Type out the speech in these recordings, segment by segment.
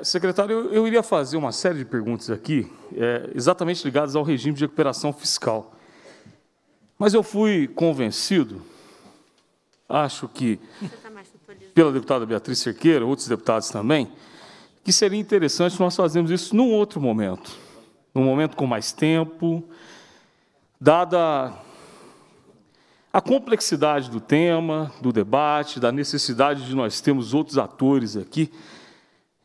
Secretário, eu iria fazer uma série de perguntas aqui, exatamente ligadas ao regime de recuperação fiscal. Mas eu fui convencido, acho que pela deputada Beatriz Cerqueira, outros deputados também, que seria interessante nós fazermos isso num outro momento, num momento com mais tempo, dada a complexidade do tema, do debate, da necessidade de nós termos outros atores aqui.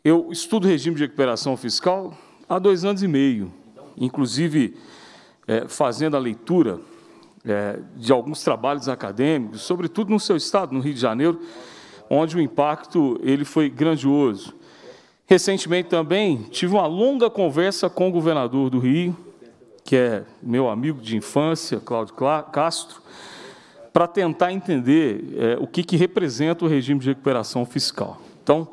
Eu estudo regime de recuperação fiscal há 2 anos e meio, inclusive fazendo a leitura de alguns trabalhos acadêmicos, sobretudo no seu estado, no Rio de Janeiro, onde o impacto ele foi grandioso. Recentemente também tive uma longa conversa com o governador do Rio, que é meu amigo de infância, Cláudio Castro, para tentar entender o que representa o regime de recuperação fiscal. Então,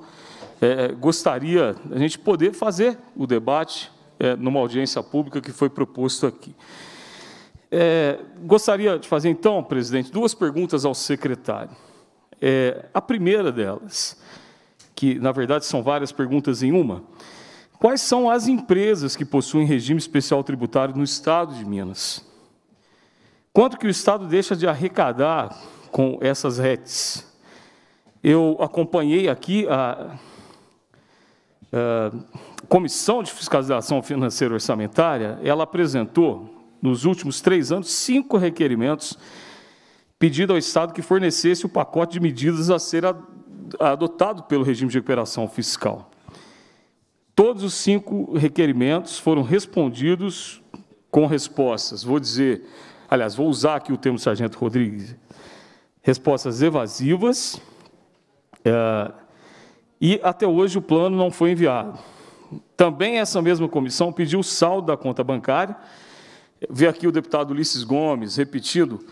gostaria a gente poder fazer o debate numa audiência pública que foi proposto aqui. Gostaria de fazer, então, presidente, 2 perguntas ao secretário. A primeira delas, que, na verdade, são várias perguntas em uma: quais são as empresas que possuem regime especial tributário no Estado de Minas? Quanto que o Estado deixa de arrecadar com essas RETs? Eu acompanhei aqui a Comissão de Fiscalização Financeira e Orçamentária. Ela apresentou, nos últimos 3 anos, 5 requerimentos pedindo ao Estado que fornecesse o pacote de medidas a ser adotado pelo regime de recuperação fiscal. Todos os 5 requerimentos foram respondidos com respostas, vou usar aqui o termo do sargento Rodrigues, respostas evasivas, e até hoje o plano não foi enviado. Também essa mesma comissão pediu o saldo da conta bancária. Vi aqui o deputado Ulisses Gomes repetindo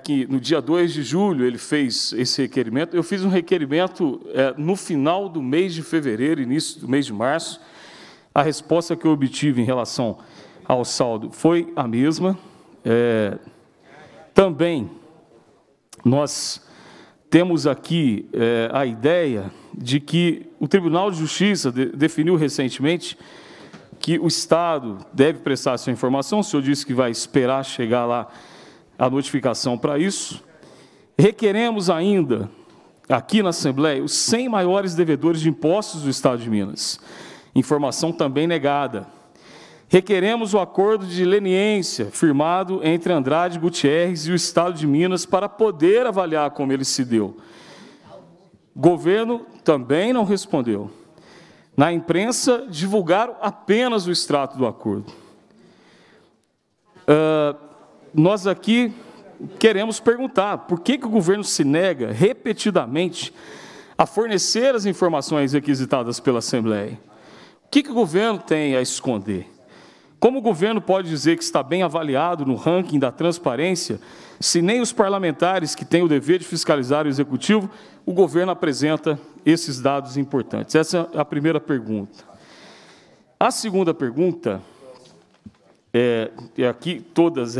que no dia 2 de julho ele fez esse requerimento. Eu fiz um requerimento no final do mês de fevereiro, início do mês de março. A resposta que eu obtive em relação ao saldo foi a mesma. Também nós temos aqui a ideia de que o Tribunal de Justiça definiu recentemente que o Estado deve prestar essa informação. O senhor disse que vai esperar chegar lá a notificação para isso. Requeremos ainda, aqui na Assembleia, os 100 maiores devedores de impostos do Estado de Minas. Informação também negada. Requeremos o acordo de leniência firmado entre Andrade Gutierrez e o Estado de Minas para poder avaliar como ele se deu. O governo também não respondeu. Na imprensa, divulgaram apenas o extrato do acordo. Nós aqui queremos perguntar por que o governo se nega repetidamente a fornecer as informações requisitadas pela Assembleia. O que o governo tem a esconder? Como o governo pode dizer que está bem avaliado no ranking da transparência, se nem os parlamentares que têm o dever de fiscalizar o Executivo, o governo apresenta esses dados importantes? Essa é a primeira pergunta. A segunda pergunta, e aqui todas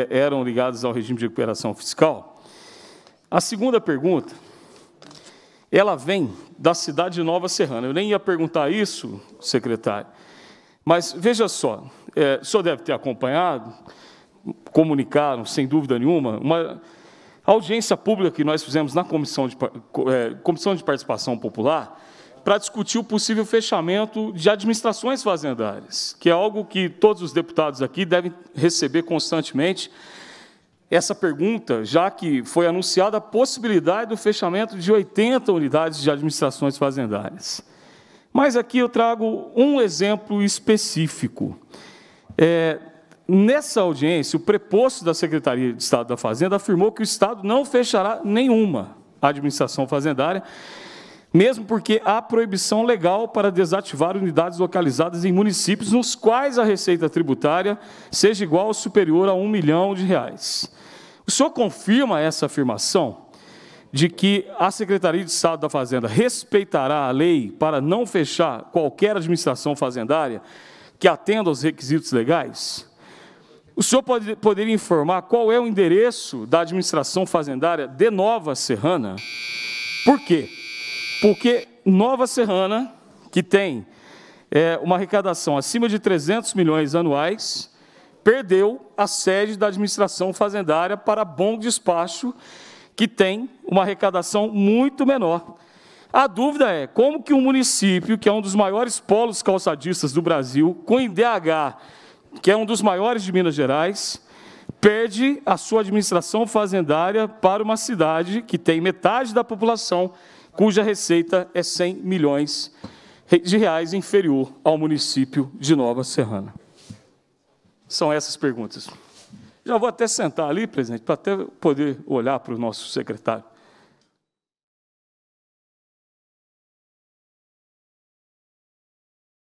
eram ligadas ao regime de recuperação fiscal. A segunda pergunta, ela vem da cidade de Nova Serrana. Eu nem ia perguntar isso, secretário, mas veja só, o senhor deve ter acompanhado, comunicaram, sem dúvida nenhuma, uma audiência pública que nós fizemos na Comissão de Participação Popular para discutir o possível fechamento de administrações fazendárias, que é algo que todos os deputados aqui devem receber constantemente. Essa pergunta, já que foi anunciada a possibilidade do fechamento de 80 unidades de administrações fazendárias. Mas aqui eu trago um exemplo específico. Nessa audiência, o preposto da Secretaria de Estado da Fazenda afirmou que o Estado não fechará nenhuma administração fazendária, mesmo porque há proibição legal para desativar unidades localizadas em municípios nos quais a receita tributária seja igual ou superior a R$ 1 milhão. O senhor confirma essa afirmação de que a Secretaria de Estado da Fazenda respeitará a lei para não fechar qualquer administração fazendária que atenda aos requisitos legais? O senhor poderia informar qual é o endereço da administração fazendária de Nova Serrana? Por quê? Porque Nova Serrana que tem uma arrecadação acima de 300 milhões anuais, perdeu a sede da administração fazendária para Bom Despacho, que tem uma arrecadação muito menor. A dúvida é como que um município, que é um dos maiores polos calçadistas do Brasil, com IDH, que é um dos maiores de Minas Gerais, perde a sua administração fazendária para uma cidade que tem metade da população, cuja receita é 100 milhões de reais inferior ao município de Nova Serrana. São essas perguntas. Já vou até sentar ali, presidente, para até poder olhar para o nosso secretário.